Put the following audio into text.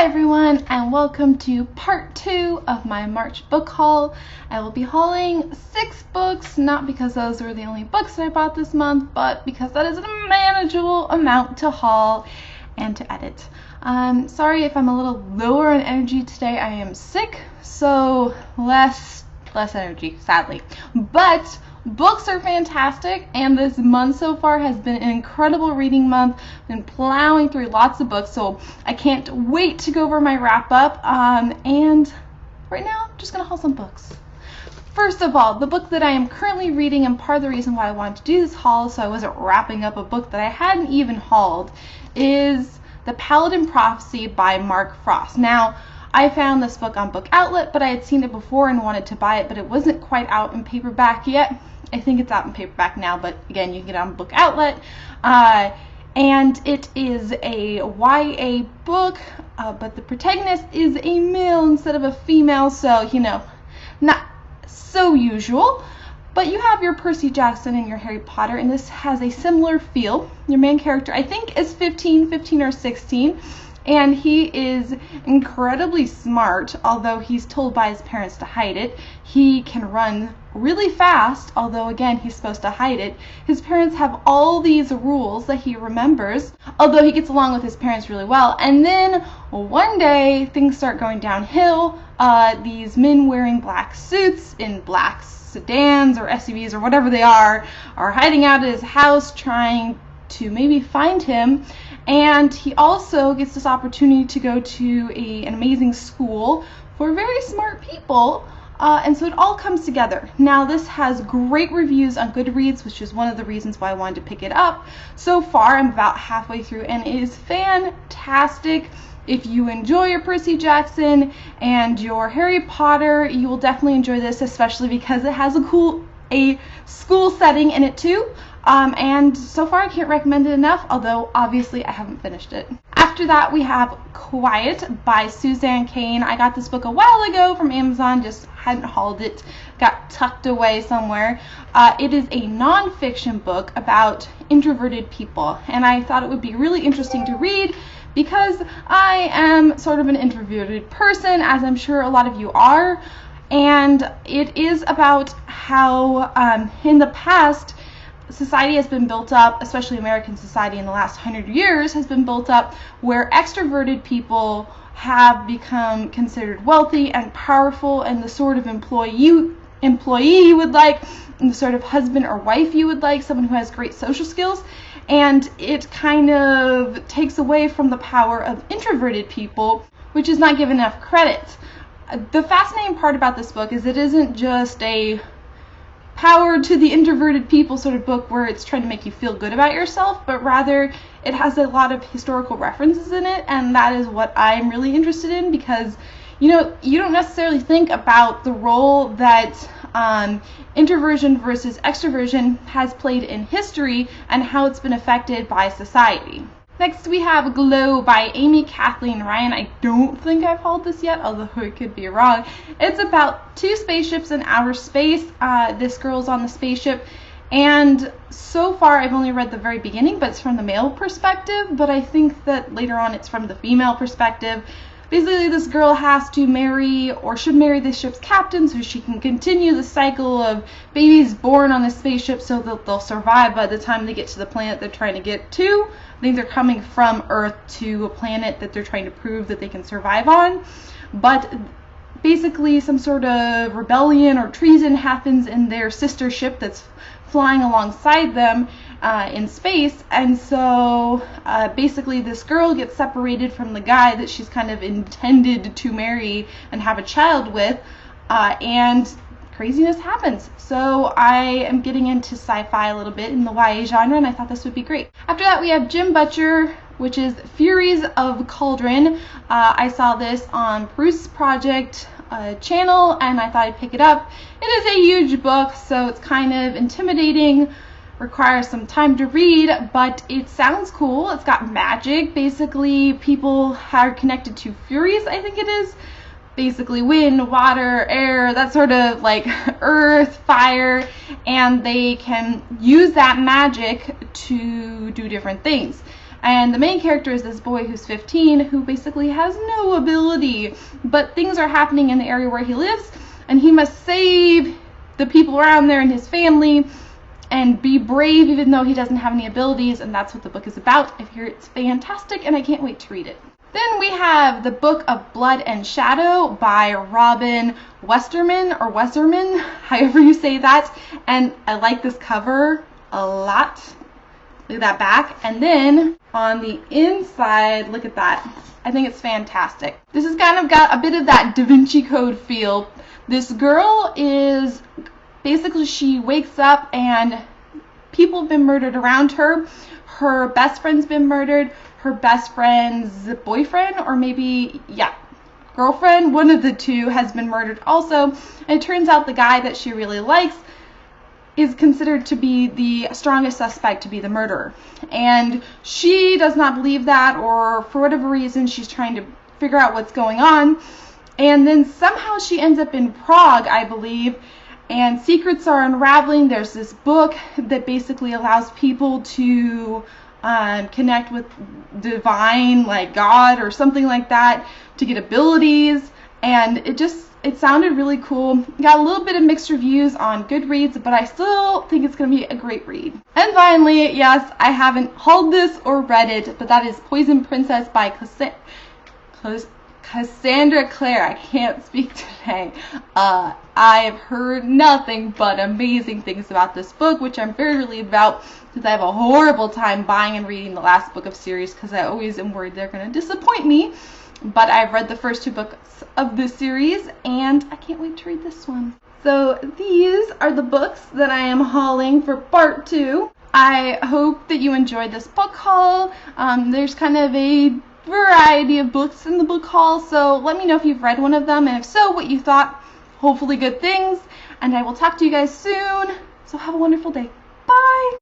Hi everyone, and welcome to part 2 of my March book haul. I will be hauling 6 books, not because those were the only books I bought this month, but because that is a manageable amount to haul and to edit. Sorry if I'm a little lower on energy today. I am sick, so less energy, sadly. But books are fantastic, and this month so far has been an incredible reading month. I've been plowing through lots of books, so I can't wait to go over my wrap-up. And right now, I'm just going to haul some books. First of all, the book that I am currently reading, and part of the reason why I wanted to do this haul so I wasn't wrapping up a book that I hadn't even hauled, is The Paladin Prophecy by Mark Frost. Now, I found this book on Book Outlet, but I had seen it before and wanted to buy it, but it wasn't quite out in paperback yet. I think it's out in paperback now, but again, you can get it on Book Outlet. And it is a YA book, but the protagonist is a male instead of a female, so, you know, not so usual. But you have your Percy Jackson and your Harry Potter, and this has a similar feel. Your main character, I think, is 15 or 16. And he is incredibly smart, although he's told by his parents to hide it. He can run really fast, although again, he's supposed to hide it. His parents have all these rules that he remembers, although he gets along with his parents really well. And then one day, things start going downhill. These men wearing black suits in black sedans or SUVs or whatever they are hiding out at his house trying to maybe find him. And he also gets this opportunity to go to an amazing school for very smart people. And so it all comes together. Now, this has great reviews on Goodreads, which is one of the reasons why I wanted to pick it up. So far, I'm about halfway through, and it is fantastic. If you enjoy your Percy Jackson and your Harry Potter, you will definitely enjoy this, especially because it has a school setting in it too. And so far I can't recommend it enough, although obviously I haven't finished it. After that, we have Quiet by Suzanne Cain. I got this book a while ago from Amazon, just hadn't hauled it, got tucked away somewhere. It is a non-fiction book about introverted people, and I thought it would be really interesting to read because I am sort of an introverted person, as I'm sure a lot of you are. And it is about how in the past, society has been built up, especially American society in the last 100 years has been built up, where extroverted people have become considered wealthy and powerful and the sort of employee you would like, and the sort of husband or wife you would like, someone who has great social skills. And it kind of takes away from the power of introverted people, which is not given enough credit. The fascinating part about this book is it isn't just a power to the introverted people sort of book where it's trying to make you feel good about yourself, but rather it has a lot of historical references in it, and that is what I'm really interested in because, you know, you don't necessarily think about the role that introversion versus extroversion has played in history and how it's been affected by society. Next, we have Glow by Amy Kathleen Ryan. I don't think I've hauled this yet, although I could be wrong. It's about 2 spaceships in outer space. This girl's on the spaceship, and so far I've only read the very beginning, but it's from the male perspective, but I think that later on it's from the female perspective. Basically, this girl has to marry, or should marry, the ship's captain so she can continue the cycle of babies born on the spaceship so that they'll survive by the time they get to the planet they're trying to get to. I think they're coming from Earth to a planet that they're trying to prove that they can survive on. But basically, some sort of rebellion or treason happens in their sister ship that's flying alongside them in space, and so basically this girl gets separated from the guy that she's kind of intended to marry and have a child with, and craziness happens. So I am getting into sci-fi a little bit in the YA genre, and I thought this would be great. After that, we have Jim Butcher, which is Furies of Cauldron. I saw this on Bruce Project channel, and I thought I'd pick it up. It is a huge book, so it's kind of intimidating, requires some time to read, but it sounds cool. It's got magic. Basically, people are connected to Furies, I think it is. Basically wind, water, air, that sort of like earth, fire, and they can use that magic to do different things. And the main character is this boy who's 15 who basically has no ability, but things are happening in the area where he lives, and he must save the people around there and his family and be brave even though he doesn't have any abilities, and that's what the book is about. I hear it's fantastic and I can't wait to read it. Then we have the Book of Blood and Shadow by Robin Westerman, or Weserman, however you say that. And I like this cover a lot. Look at that back. And then on the inside, look at that. I think it's fantastic. This has kind of got a bit of that Da Vinci Code feel. This girl is, basically she wakes up and people have been murdered around her. Her best friend's been murdered. Her best friend's boyfriend, or maybe, yeah, girlfriend, one of the two, has been murdered also. And it turns out the guy that she really likes is considered to be the strongest suspect to be the murderer. And she does not believe that, or for whatever reason, she's trying to figure out what's going on. And then somehow she ends up in Prague, I believe, and secrets are unraveling. There's this book that basically allows people to connect with divine, like God or something like that, to get abilities. And it sounded really cool. Got a little bit of mixed reviews on Goodreads, but I still think it's going to be a great read. And finally, yes, I haven't hauled this or read it, but that is Poison Princess by Cassandra Clare. I can't speak today. I've heard nothing but amazing things about this book, which I'm very relieved about, because I have a horrible time buying and reading the last book of series because I always am worried they're going to disappoint me. But I've read the first 2 books of this series, and I can't wait to read this one. So these are the books that I am hauling for part 2. I hope that you enjoyed this book haul. There's kind of a variety of books in the book haul, so let me know if you've read one of them, and if so, what you thought. Hopefully good things, and I will talk to you guys soon. So have a wonderful day.